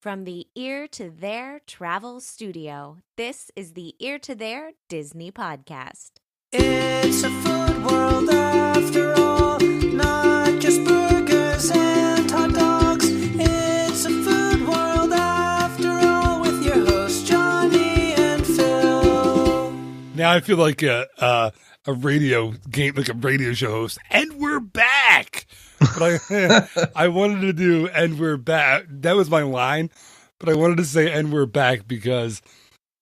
From the Ear to There Travel Studio, this is the Ear to There Disney Podcast. It's a food world after all, not just burgers and hot dogs. It's a food world after all with your hosts Johnny and Phil. Now I feel like a radio game, like a radio show host, and we're back. But I wanted to do "and we're back." That was my line, but I wanted to say "and we're back" because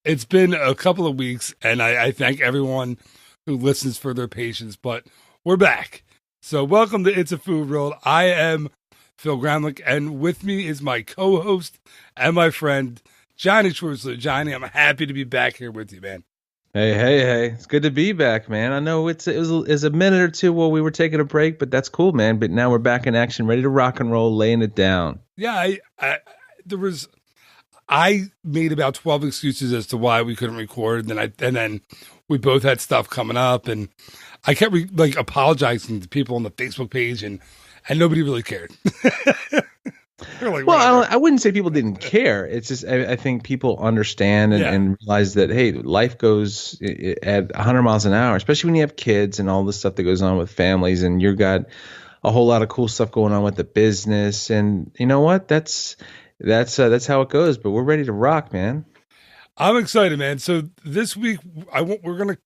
it's been a couple of weeks, and I thank everyone who listens for their patience. But we're back, so welcome to It's a Food World. I am Phil Gramlich, and with me is my co-host and my friend Johnny Schwartzler. Johnny, I'm happy to be back here with you, man. Hey. It's good to be back, man. I know it was a minute or two while we were taking a break, but that's cool, man. But now we're back in action, ready to rock and roll, laying it down. Yeah, I made about 12 excuses as to why we couldn't record, and then we both had stuff coming up, and I kept apologizing to people on the Facebook page, and nobody really cared. Well, I wouldn't say people didn't care. It's just I think people understand and realize that, hey, life goes at 100 miles an hour, especially when you have kids and all the stuff that goes on with families, and you've got a whole lot of cool stuff going on with the business. And you know what? That's how it goes. But we're ready to rock, man. I'm excited, man. So this week, we're gonna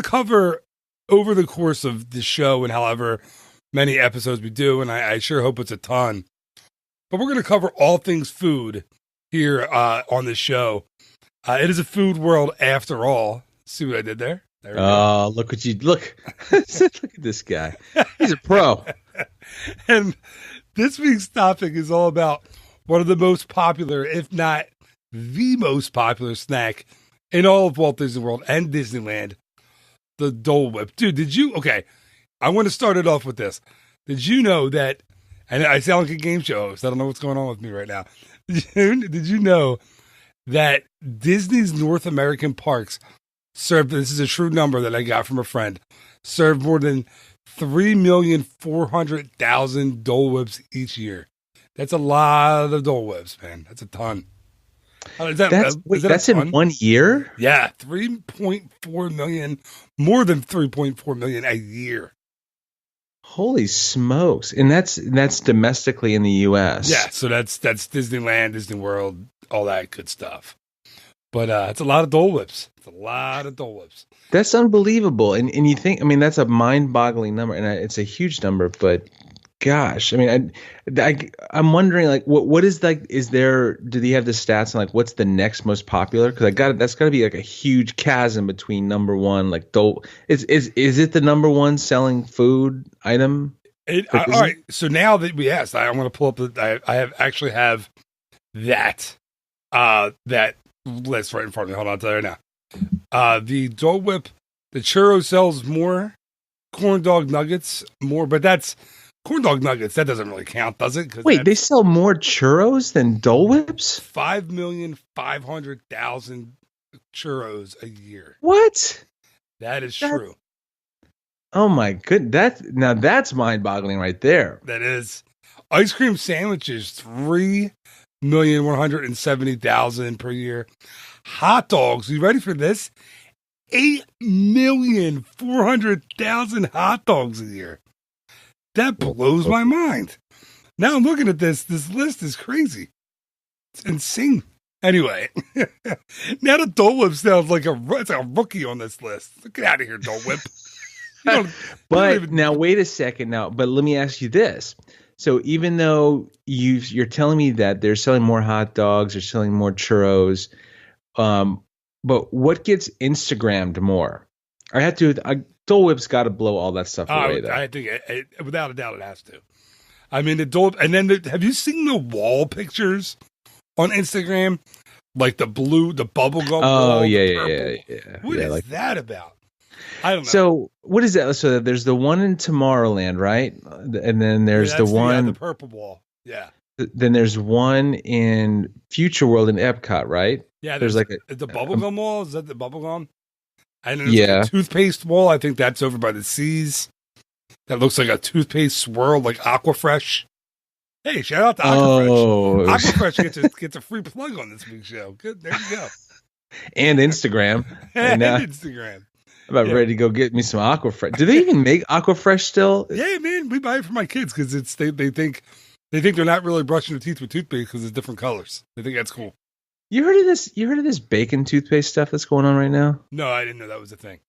cover over the course of the show and however many episodes we do, and I sure hope it's a ton. But we're going to cover all things food here on this show. It is a food world after all. See what I did there? Oh, look at you. Look. Look at this guy. He's a pro. And this week's topic is all about one of the most popular, if not the most popular snack in all of Walt Disney World and Disneyland, the Dole Whip. Dude, okay, I want to start it off with this. Did you know that, and I sound like a game show host, I don't know what's going on with me right now. Did you know that Disney's North American parks served, this is a true number that I got from a friend, served more than 3,400,000 Dole Whips each year? That's a lot of Dole Whips, man. That's a ton. That's in 1 year? Yeah, 3.4 million, more than 3.4 million a year. Holy smokes. And that's domestically in the US. Yeah, so that's Disneyland, Disney World, all that good stuff. But it's a lot of Dole Whips. It's a lot of Dole Whips. That's unbelievable. And you think, I mean, that's a mind-boggling number, and it's a huge number, but gosh, I mean, I'm wondering, like, what is, like, do they have the stats on, like, what's the next most popular? Because that's got to be like a huge chasm between number one, like Dole. Is it the number one selling food item? All right. So now that we asked, I'm going to pull up I actually have that list right in front of me. Hold on, I'll tell you right now. The Dole Whip, the churro sells more, corn dog nuggets more, but that's corn dog nuggets. That doesn't really count, does it? Wait, they sell more churros than Dole Whips? 5,500,000 churros a year. What? That is true. Oh my goodness! That's mind-boggling right there. That is. Ice cream sandwiches, 3,170,000 per year. Hot dogs, you ready for this? 8,400,000 hot dogs a year. That blows my mind. Now I'm looking at this. This list is crazy. It's insane. Anyway, now the Dole Whip sounds like it's a rookie on this list. Get out of here, Dole Whip. Now wait a second. But let me ask you this. So even though you're telling me that they're selling more hot dogs, they're selling more churros, but what gets Instagrammed more? Dole Whip's got to blow all that stuff away, though. I think, without a doubt, it has to. I mean, the Dole, and then have you seen the wall pictures on Instagram? Like the bubblegum wall. Oh, yeah. What is that about? I don't know. So what is that? So there's the one in Tomorrowland, right? And then there's the one, the purple wall. Yeah. Then there's one in Future World in Epcot, right? Yeah. There's like the bubblegum wall. Is that the bubblegum? And then there's a toothpaste wall. I think that's over by the seas. That looks like a toothpaste swirl, like Aquafresh. Hey, shout out to Oh. Aquafresh. Aquafresh gets a free plug on this week's show. Good, there you go. And Instagram. And And Instagram. I'm about ready to go get me some Aquafresh. Do they even make Aquafresh still? Yeah, man, we buy it for my kids because they think they're not really brushing their teeth with toothpaste because it's different colors. They think that's cool. You heard of this? You heard of this bacon toothpaste stuff that's going on right now? No, I didn't know that was a thing.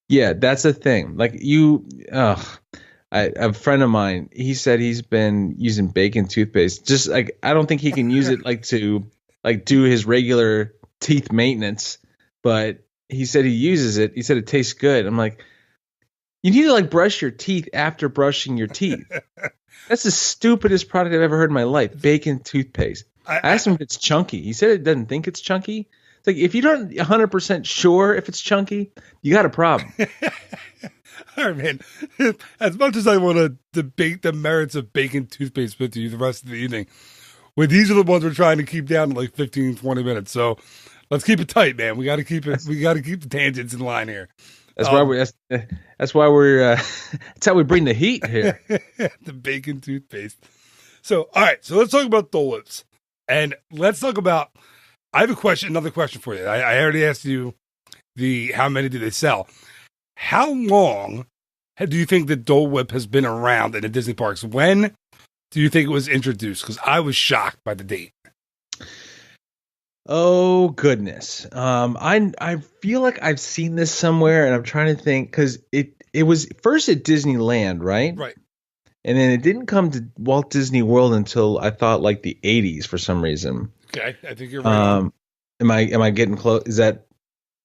Yeah, that's a thing. Like a friend of mine, he said he's been using bacon toothpaste. Just like I don't think he can use it like to like do his regular teeth maintenance, but he said he uses it. He said it tastes good. I'm like, you need to like brush your teeth after brushing your teeth. That's the stupidest product I've ever heard in my life. Bacon toothpaste. I asked him if it's chunky. He said it doesn't think it's chunky. It's like if you're not 100% sure if it's chunky, you got a problem. All right, man. As much as I want to debate the merits of bacon toothpaste with you the rest of the evening, these are the ones we're trying to keep down to like 15, 20 minutes. So let's keep it tight, man. We got to keep the tangents in line here. That's why we're that's how we bring the heat here. The bacon toothpaste. So, all right. So let's talk about Dole Whips. And let's talk about, I have another question for you. I already asked you how many do they sell? How long do you think the Dole Whip has been around in the Disney parks? When do you think it was introduced? Because I was shocked by the date. Oh goodness. I feel like I've seen this somewhere, and I'm trying to think because it was first at Disneyland, right? Right. And then it didn't come to Walt Disney World until I thought like the 80s for some reason. Okay, I think you're right. Am I getting close? Is that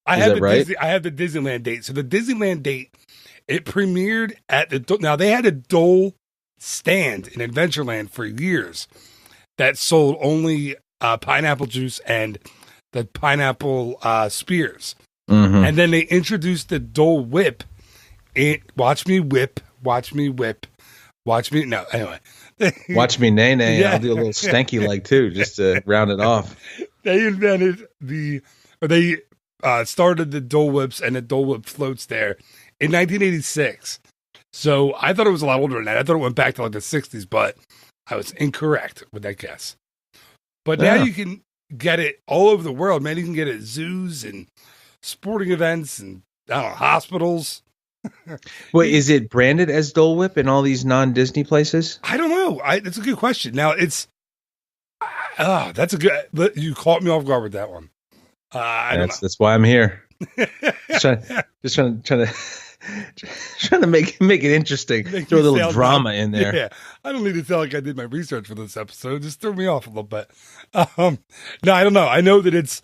right? I have the Disneyland date. So the Disneyland date, it premiered at now they had a Dole stand in Adventureland for years that sold only pineapple juice and the pineapple spears. Mm-hmm. And then they introduced the Dole Whip. Watch me whip. No, anyway. Watch me nay nay. Yeah. I'll do a little stanky leg too, just to round it off. They invented they started the Dole Whips and the Dole Whip floats there in 1986. So I thought it was a lot older than that. I thought it went back to like the 60s, but I was incorrect with that guess. But now you can get it all over the world, man. You can get it at zoos and sporting events and I don't know, hospitals. Well, is it branded as Dole Whip in all these non-Disney places? I don't know. That's a good question. Now that's a good. You caught me off guard with that one. That's why I'm here. just trying to make it interesting. Throw a little drama in there. Yeah, I don't need to sound like I did my research for this episode. Just threw me off a little bit. No, I don't know. I know that it's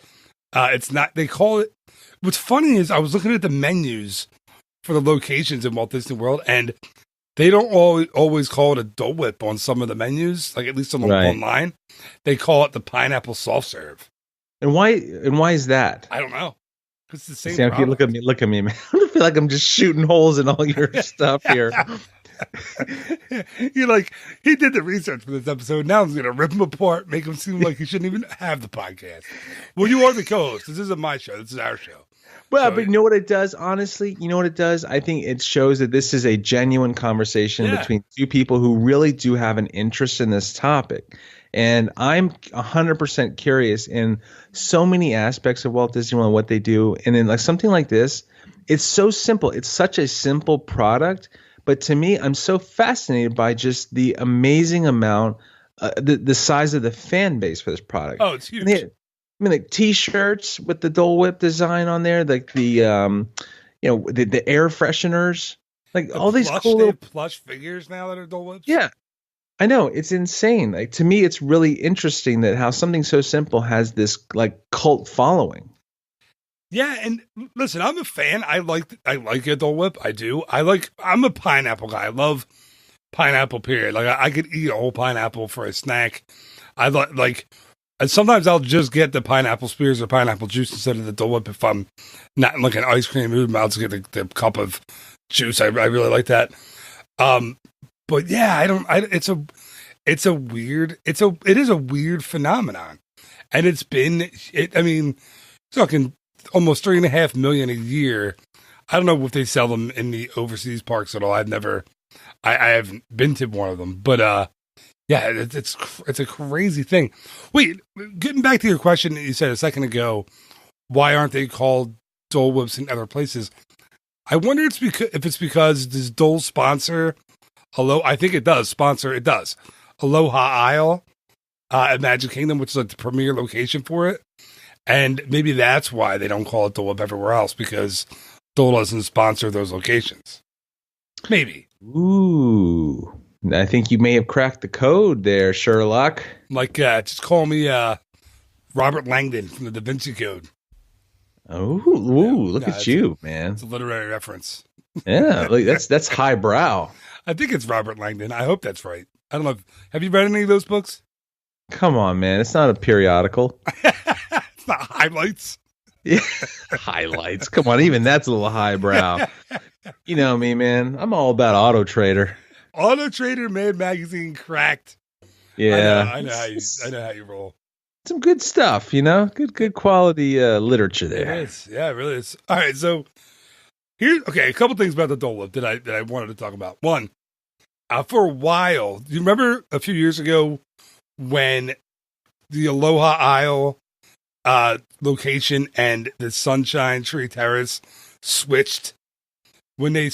not. They call it. What's funny is I was looking at the menus for the locations in Walt Disney World, and they don't always call it a Dole Whip on some of the menus, like at least online. They call it the pineapple soft serve. And why is that? I don't know. It's the same. Sam, look at me, man. I feel like I'm just shooting holes in all your stuff here. You're like, he did the research for this episode. Now I'm going to rip him apart, make him seem like he shouldn't even have the podcast. Well, you are the co-host. This isn't my show. This is our show. Well, but you know what it does, honestly? You know what it does? I think it shows that this is a genuine conversation between two people who really do have an interest in this topic. And I'm 100% curious in so many aspects of Walt Disney World and what they do. And in like something like this, it's so simple. It's such a simple product. But to me, I'm so fascinated by just the amazing amount, the size of the fan base for this product. Oh, it's huge. I mean, like T-shirts with the Dole Whip design on there, like the the air fresheners, like all these cool little plush figures now that are Dole Whips. Yeah, I know, it's insane. Like to me, it's really interesting that how something so simple has this like cult following. Yeah, and listen, I'm a fan. I like a Dole Whip. I do. I'm a pineapple guy. I love pineapple. Period. Like I could eat a whole pineapple for a snack. I like. And sometimes I'll just get the pineapple spears or pineapple juice instead of the Dole Whip if I'm not in like an ice cream mood. I'll just get the cup of juice. I really like that. But yeah, it is a weird phenomenon, and I mean, talking almost 3.5 million a year. I don't know if they sell them in the overseas parks at all. I haven't been to one of them, but Yeah, it's a crazy thing. Wait, getting back to your question that you said a second ago, why aren't they called Dole Whips in other places? I wonder if it's because does Dole sponsor I think it does sponsor. It does Aloha Isle at Magic Kingdom, which is like the premier location for it, and maybe that's why they don't call it Dole Whip everywhere else because Dole doesn't sponsor those locations. Maybe. Ooh. I think you may have cracked the code there, Sherlock. Like, just call me Robert Langdon from the Da Vinci Code. Oh, look at you, man. It's a literary reference. Yeah, look, that's highbrow. I think it's Robert Langdon. I hope that's right. I don't know. Have you read any of those books? Come on, man. It's not a periodical. It's not highlights. Yeah, highlights. Come on, even that's a little highbrow. You know me, man. I'm all about Auto Trader. Auto Trader, Mad Magazine, cracked. Yeah, I know how you roll. Some good stuff, good quality literature there. It is, yeah, it really is. All right, so a couple things about the Dole Whip that I wanted to talk about. One, for a while, do you remember a few years ago when the Aloha Isle location and the Sunshine Tree Terrace switched? When they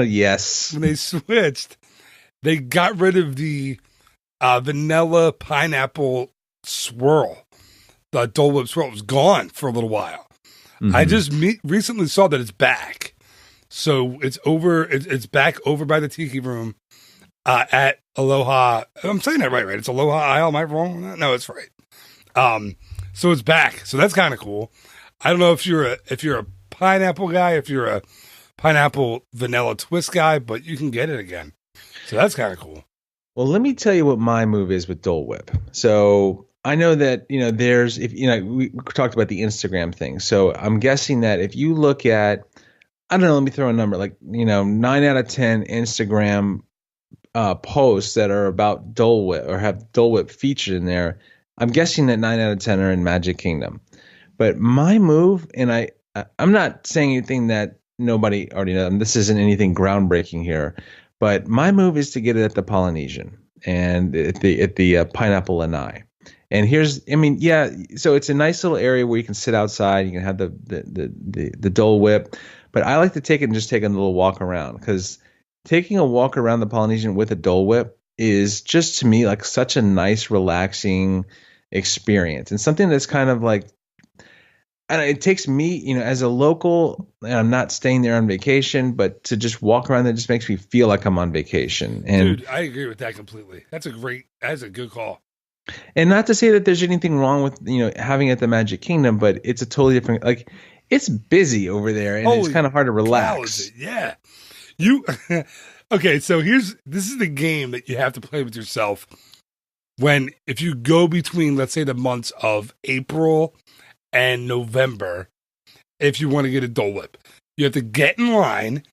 yes, when they switched, they got rid of the vanilla pineapple swirl. The Dole Whip swirl was gone for a little while. Mm-hmm. I just recently saw that it's back. So it's over. It's back over by the Tiki Room at Aloha. I'm saying that right? It's Aloha Isle. Am I wrong on that? No, it's right. So it's back. So that's kind of cool. I don't know if you're a pineapple guy, if you're a pineapple vanilla twist guy, but you can get it again. So that's kind of cool. Well, let me tell you what my move is with Dole Whip. So I know that, there's, we talked about the Instagram thing. So I'm guessing that if you look at, I don't know, let me throw a number, 9 out of 10 Instagram posts that are about Dole Whip or have Dole Whip featured in there, I'm guessing that 9 out of 10 are in Magic Kingdom. But my move, and I'm not saying anything that nobody already knows, and this isn't anything groundbreaking here, but my move is to get it at the Polynesian and at the Pineapple Lanai. And so it's a nice little area where you can sit outside, you can have the Dole Whip, but I like to take it and just take a little walk around, because taking a walk around the Polynesian with a Dole Whip is just, to me, like such a nice, relaxing experience, and something that's kind of like, and it takes me, as a local, and I'm not staying there on vacation, but to just walk around there just makes me feel like I'm on vacation. And dude, I agree with that completely. That's a good call. And not to say that there's anything wrong with, having it at the Magic Kingdom, but it's a totally different, like, it's busy over there and it's kind of hard to relax. Yeah. Okay, so this is the game that you have to play with yourself if you go between, let's say, the months of April and November, if you want to get a Dole Whip. You have to get in line,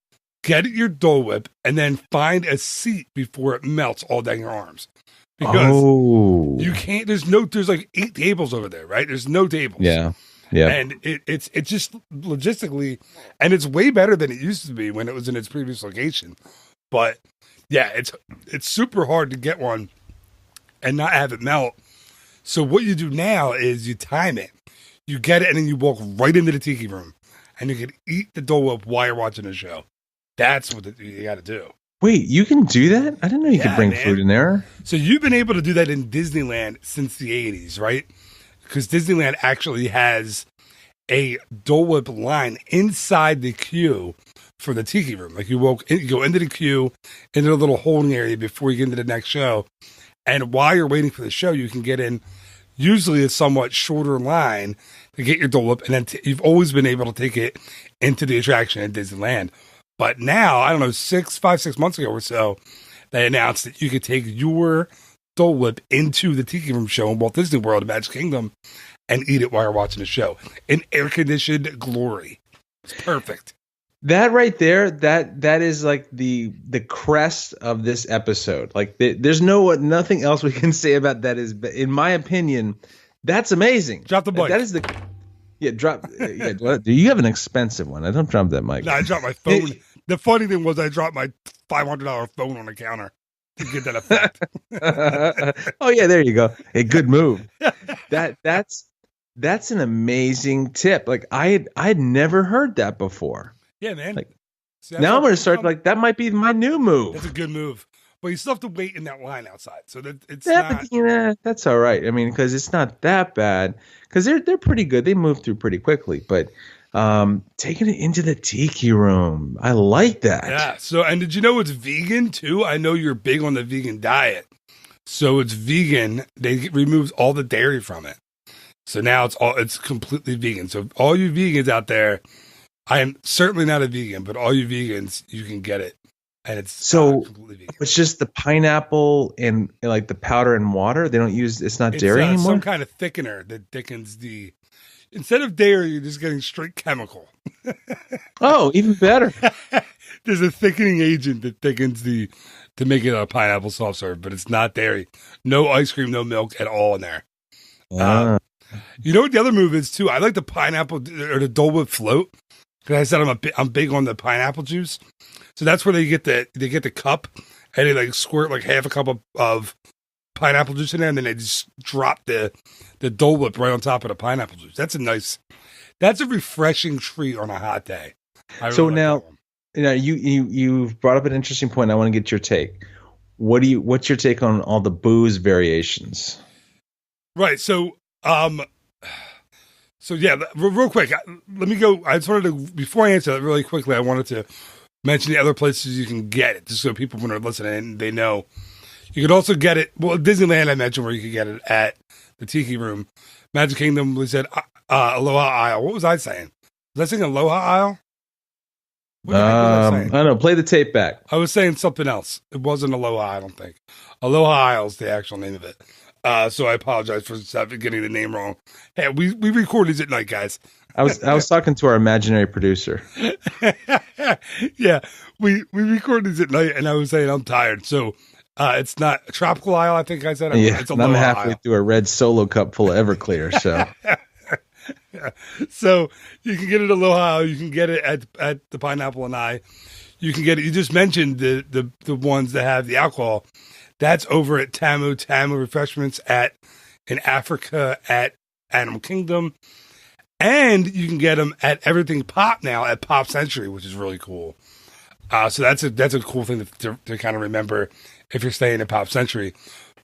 get your Dole Whip, and then find a seat before it melts all down your arms. Because you can't, there's like 8 tables over there, right? There's no tables. Yeah. Yeah. And it's just logistically, and it's way better than it used to be when it was in its previous location. But yeah, it's super hard to get one and not have it melt. So what you do now is you time it. You get it, and then you walk right into the Tiki Room, and you can eat the Dole Whip while you're watching the show. That's what you got to do. Wait, you can do that? I didn't know you could bring food in there. So you've been able to do that in Disneyland since the 80s, right? Because Disneyland actually has a Dole Whip line inside the queue for the Tiki Room. Like you go into the queue, into the little holding area before you get into the next show. And while you're waiting for the show, you can get in usually a somewhat shorter line to get your Dole Whip. And then you've always been able to take it into the attraction at Disneyland. But now, I don't know, 6 months ago or so, they announced that you could take your Dole Whip into the Tiki Room show in Walt Disney World at Magic Kingdom and eat it while you're watching the show in air-conditioned glory. It's perfect. That right there, that is like the crest of this episode. Like there's nothing else we can say about that. In my opinion, that's amazing. Drop the mic. That is drop. Do you have an expensive one? I don't drop that mic. No, I dropped my phone. The funny thing was I dropped my $500 phone on the counter. to get that effect. Oh yeah, there you go. A good move. That's an amazing tip. Like I had never heard that before. Yeah, man. Like, See, now I'm going to start like that might be my new move. That's a good move. But you still have to wait in that line outside. So that it's Yeah, not. but, that's all right. I mean, because it's not that bad. Because they're pretty good. They move through pretty quickly. But taking it into the tiki room, I like that. Yeah. So, and did you know it's vegan too? I know you're big on the vegan diet. So it's vegan. They removed all the dairy from it. So now it's completely vegan. So all you vegans out there, I am certainly not a vegan, but all you vegans, you can get it. And it's completely vegan. It's just the pineapple and like the powder and water. They don't use it's not dairy anymore. Some kind of thickener that thickens instead of dairy, you're just getting straight chemical. Oh, even better. There's a thickening agent that thickens to make it a pineapple soft serve, but it's not dairy. No ice cream, no milk at all in there. You know what the other move is too? I like the pineapple or the Dole Whip float. Because I said I'm big on the pineapple juice. So that's where they get the cup and they like squirt like half a cup of pineapple juice in there, and then they just drop the Dole Whip right on top of the pineapple juice. That's a refreshing treat on a hot day. So now you've brought up an interesting point. I want to get your take. What's your take on all the booze variations? Right. So yeah, real quick, let me go. I just wanted to, before I answer that really quickly, I wanted to mention the other places you can get it, just so people, when they're listening, they know. You could also get it, well, Disneyland I mentioned where you could get it at the Tiki Room. Magic Kingdom, we said Aloha Isle. What was I saying? Was I saying Aloha Isle? What the heck was I saying? I don't know. Play the tape back. I was saying something else. It wasn't Aloha, I don't think. Aloha Isle is the actual name of it. So I apologize for getting the name wrong. Hey, we record these at night, guys. I was talking to our imaginary producer. Yeah, we record these at night, and I was saying I'm tired. So it's not Tropical Isle, I think I said. Yeah, it's I'm halfway through a red Solo cup full of Everclear. So, yeah. So you can get it at Aloha Isle. You can get it at the Pineapple and I. You can get it. You just mentioned the ones that have the alcohol. That's over at Tamu Refreshments in Africa at Animal Kingdom. And you can get them at Everything Pop now at Pop Century, which is really cool. So that's a cool thing to kind of remember if you're staying at Pop Century.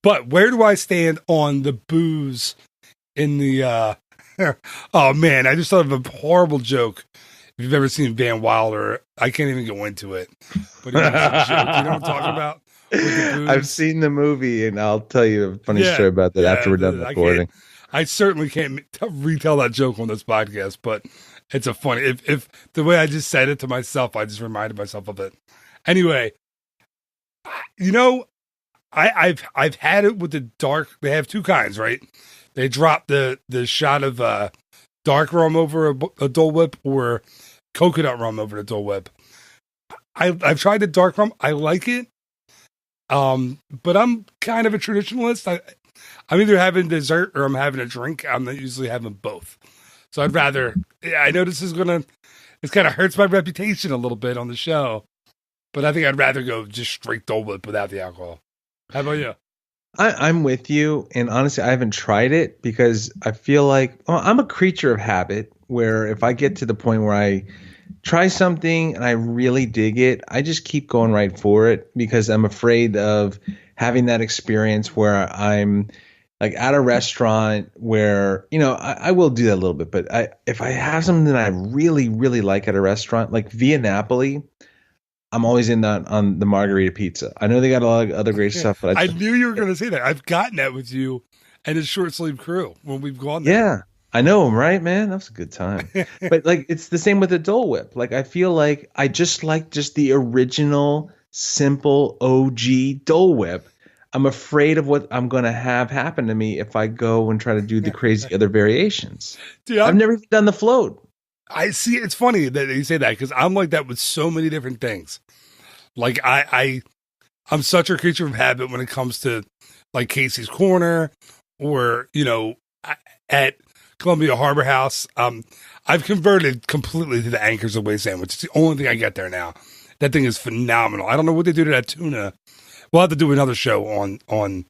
But where do I stand on the booze in the oh man, I just thought of a horrible joke. If you've ever seen Van Wilder, I can't even go into it. But it was a joke. You know what I'm talking about? I've seen the movie, and I'll tell you a funny story about that after we're done recording. I certainly can't retell that joke on this podcast, but it's a funny. If the way I just said it to myself, I just reminded myself of it. Anyway, you know, I've had it with the dark. They have two kinds, right? They drop the shot of dark rum over a Dole Whip or coconut rum over the Dole Whip. I've tried the dark rum. I like it. But I'm kind of a traditionalist. I'm either having dessert or I'm having a drink. I'm not usually having both. So I'd rather, I know this kind of hurts my reputation a little bit on the show, but I think I'd rather go just straight Dole Whip without the alcohol. How about you? I'm with you. And honestly, I haven't tried it because I feel like I'm a creature of habit where if I get to the point where I try something and I really dig it, I just keep going right for it because I'm afraid of having that experience where I'm like at a restaurant where, I will do that a little bit, but if I have something that I really, really like at a restaurant, like Via Napoli, I'm always in on the margarita pizza. I know they got a lot of other great stuff, but I knew you were going to say that. I've gotten that with you and his short sleeve crew when we've gone there. Yeah. I know him, right, man? That was a good time. But like, it's the same with the Dole Whip. Like, I feel like I just like the original, simple OG Dole Whip. I'm afraid of what I'm going to have happen to me if I go and try to do the crazy other variations. Dude, I've never even done the float. I see. It's funny that you say that because I'm like that with so many different things. Like I'm such a creature of habit when it comes to like Casey's Corner or, at Columbia Harbor House. I've converted completely to the Anchors Away sandwich. It's the only thing I get there now. That thing is phenomenal. I don't know what they do to that tuna, we'll have to do another show on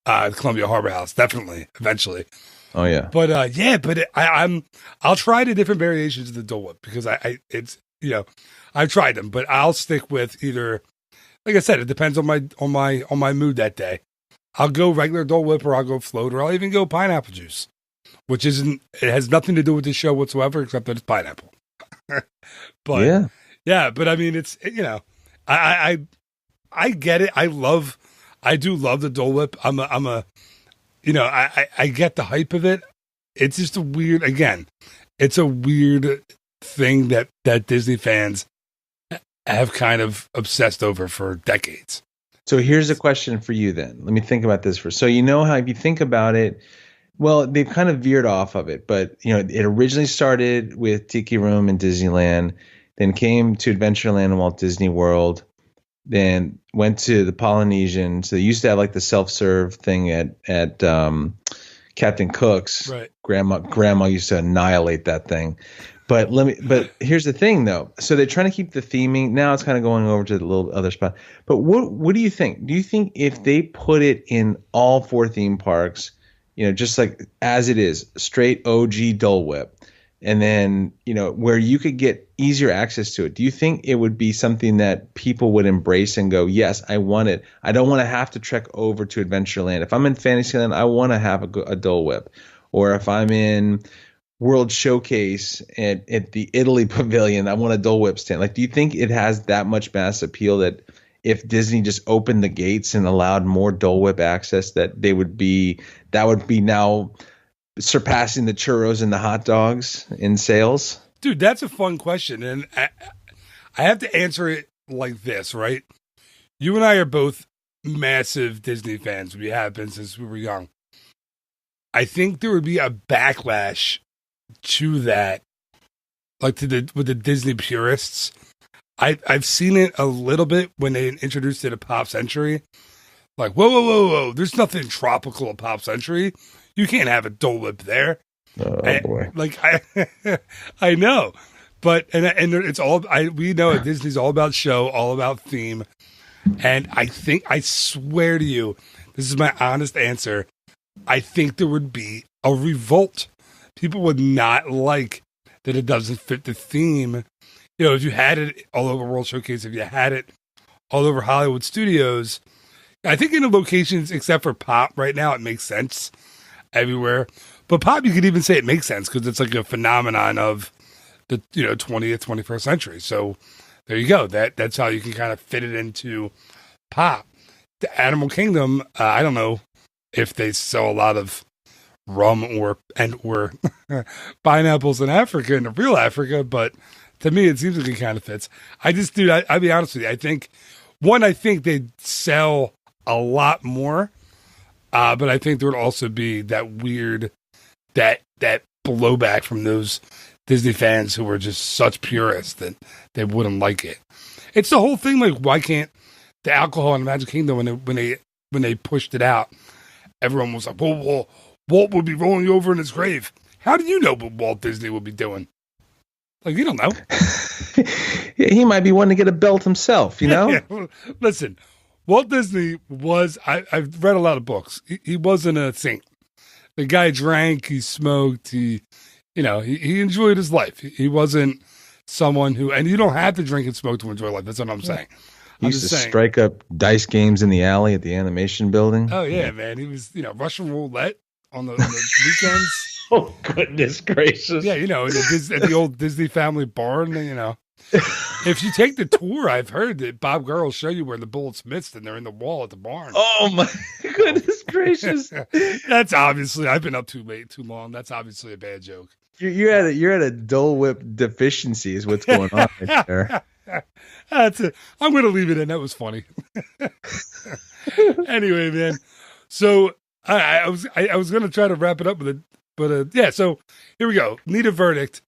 Columbia Harbor House, definitely, eventually. Oh yeah. But I'll try the different variations of the Dole Whip because it's I've tried them, but I'll stick with either. Like I said, it depends on my mood that day. I'll go regular Dole Whip, or I'll go float, or I'll even go pineapple juice, which it has nothing to do with the show whatsoever, except that it's pineapple. But but I mean, it's I get it. I do love the Dole Whip. I get the hype of it. It's just it's a weird thing that Disney fans have kind of obsessed over for decades. So here's a question for you then. Let me think about this first. So how if you think about it, well, they've kind of veered off of it, but it originally started with Tiki Room in Disneyland, then came to Adventureland and Walt Disney World, then went to the Polynesian. So they used to have like the self-serve thing at Captain Cook's. Right. Grandma used to annihilate that thing. But here's the thing though. So they're trying to keep the theming. Now it's kind of going over to the little other spot. But what do you think? Do you think if they put it in all 4 theme parks, just like as it is, straight OG Dole Whip, and then, where you could get easier access to it, do you think it would be something that people would embrace and go, yes, I want it. I don't want to have to trek over to Adventureland. If I'm in Fantasyland, I want to have a Dole Whip. Or if I'm in World Showcase at the Italy Pavilion, I want a Dole Whip stand. Like, do you think it has that much mass appeal that if Disney just opened the gates and allowed more Dole Whip access, that would be now surpassing the churros and the hot dogs in sales? Dude, that's a fun question. And I have to answer it like this, right? You and I are both massive Disney fans. We have been since we were young. I think there would be a backlash to that, like with the Disney purists. I've seen it a little bit when they introduced it at Pop Century. Like, whoa. There's nothing tropical at Pop Century. You can't have a Dole Whip there. Oh, boy. Like, I know. But, and it's all, we know Disney's all about show, all about theme. And I swear to you, this is my honest answer. I think there would be a revolt. People would not like that it doesn't fit the theme. If you had it all over World Showcase, if you had it all over Hollywood Studios, I think in the locations except for Pop right now, it makes sense everywhere. But Pop, you could even say it makes sense because it's like a phenomenon of the 20th, 21st century. So there you go. That's how you can kind of fit it into Pop. The Animal Kingdom, I don't know if they sell a lot of rum or pineapples in Africa, in the real Africa, but to me, it seems like it kind of fits. I'll be honest with you. I think they'd sell a lot more, but I think there would also be that weird, that blowback from those Disney fans who were just such purists that they wouldn't like it. It's the whole thing. Like, why can't the alcohol in Magic Kingdom when they pushed it out, everyone was like, "Well, Walt would be rolling over in his grave." How do you know what Walt Disney would be doing? Like, you don't know. Yeah, he might be wanting to get a belt himself, Yeah. Listen, Walt Disney was, I've read a lot of books. He wasn't a saint. The guy drank, he smoked, he enjoyed his life. He wasn't someone who, and you don't have to drink and smoke to enjoy life. That's what I'm saying. He used to strike up dice games in the alley at the animation building. Oh, yeah, man. He was, Russian roulette on the weekends. Oh, goodness gracious. Yeah, at the old Disney family barn, If you take the tour, I've heard that Bob Gurr will show you where the bullets missed, and they're in the wall at the barn. Oh, my goodness gracious. That's obviously, I've been up too long. That's obviously a bad joke. You're at a Dole Whip deficiency is what's going on right there. That's it. I'm going to leave it in. That was funny. Anyway, man. So I was going to try to wrap it up with it, but yeah. So here we go. Need a verdict,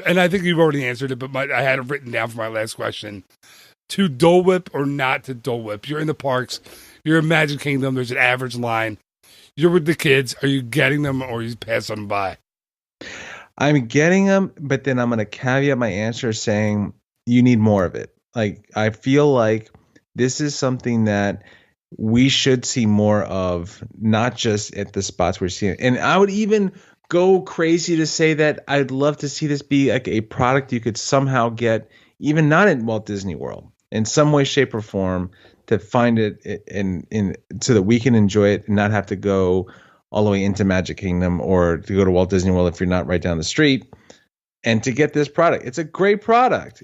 and I think you've already answered it. But I had it written down for my last question: to Dole Whip or not to Dole Whip? You're in the parks. You're in Magic Kingdom. There's an average line. You're with the kids. Are you getting them or are you passing them by? I'm getting them, but then I'm going to caveat my answer saying you need more of it. Like, I feel like this is something that we should see more of, not just at the spots we're seeing. And I would even go crazy to say that I'd love to see this be like a product you could somehow get, even not in Walt Disney World, in some way, shape, or form, to find it in so that we can enjoy it and not have to go all the way into Magic Kingdom or to go to Walt Disney World if you're not right down the street, and to get this product. It's a great product.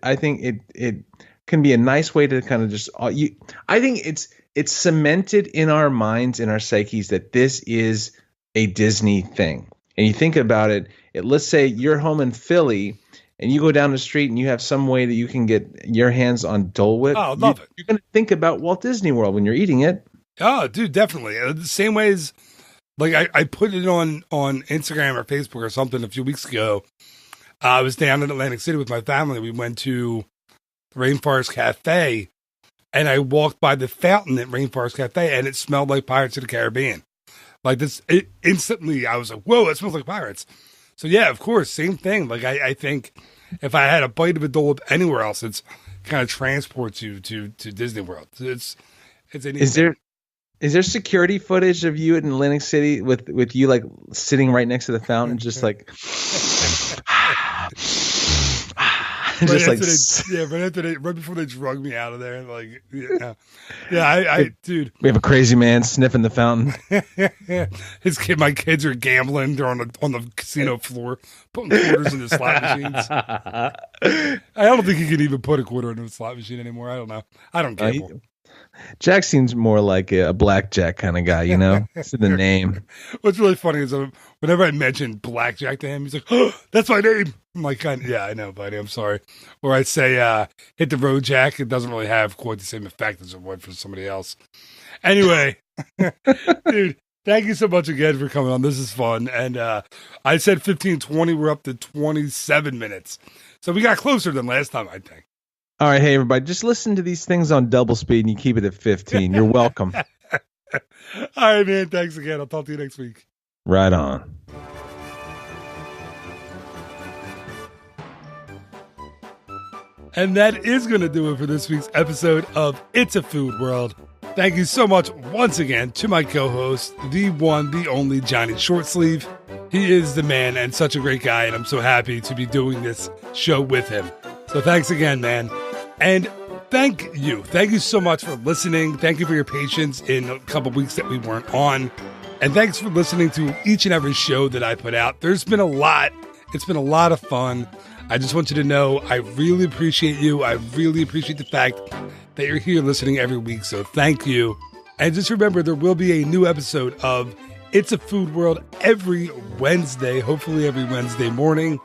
I think it can be a nice way to kind of just I think it's cemented in our minds, in our psyches, that this is a Disney thing. And you think about it, let's say you're home in Philly and you go down the street and you have some way that you can get your hands on Dole Whip. Oh, love it. You're going to think about Walt Disney World when you're eating it. Oh, dude, definitely. The same way as, like, I put it on Instagram or Facebook or something a few weeks ago. I was down in Atlantic City with my family. We went to Rainforest Cafe, and I walked by the fountain at Rainforest Cafe, and it smelled like Pirates of the Caribbean. Like this, instantly, I was like, "Whoa, it smells like pirates." So yeah, of course, same thing. Like I think if I had a bite of a Dole Whip anywhere else, it's kind of transports you to Disney World. It's an Is there security footage of you in Atlantic City with you like sitting right next to the fountain, just like, right before they drug me out of there, like, I dude, we have a crazy man sniffing the fountain. My kids are gambling. They're on the casino floor, putting quarters into slot machines. I don't think you can even put a quarter into a slot machine anymore. I don't know. I don't gamble. Jack seems more like a blackjack kind of guy, you know? It's in the name. What's really funny is whenever I mention blackjack to him, he's like, "Oh, that's my name." I'm like, "Yeah, I know, buddy. I'm sorry." Or I say, "Hit the road, Jack." It doesn't really have quite the same effect as it would for somebody else. Anyway, dude, thank you so much again for coming on. This is fun. And I said 15-20. We're up to 27 minutes. So we got closer than last time, I think. All right, hey, everybody, just listen to these things on double speed and you keep it at 15. You're welcome. All right, man. Thanks again. I'll talk to you next week. Right on. And that is going to do it for this week's episode of It's a Food World. Thank you so much once again to my co-host, the one, the only Johnny Shortsleeve. He is the man and such a great guy, and I'm so happy to be doing this show with him. So thanks again, man. And thank you. Thank you so much for listening. Thank you for your patience in a couple weeks that we weren't on. And thanks for listening to each and every show that I put out. There's been a lot. It's been a lot of fun. I just want you to know I really appreciate you. I really appreciate the fact that you're here listening every week. So thank you. And just remember, there will be a new episode of It's a Food World every Wednesday, hopefully every Wednesday morning.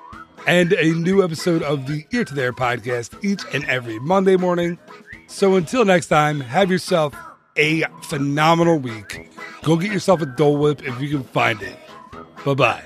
And a new episode of the Ear to There podcast each and every Monday morning. So until next time, have yourself a phenomenal week. Go get yourself a Dole Whip if you can find it. Bye-bye.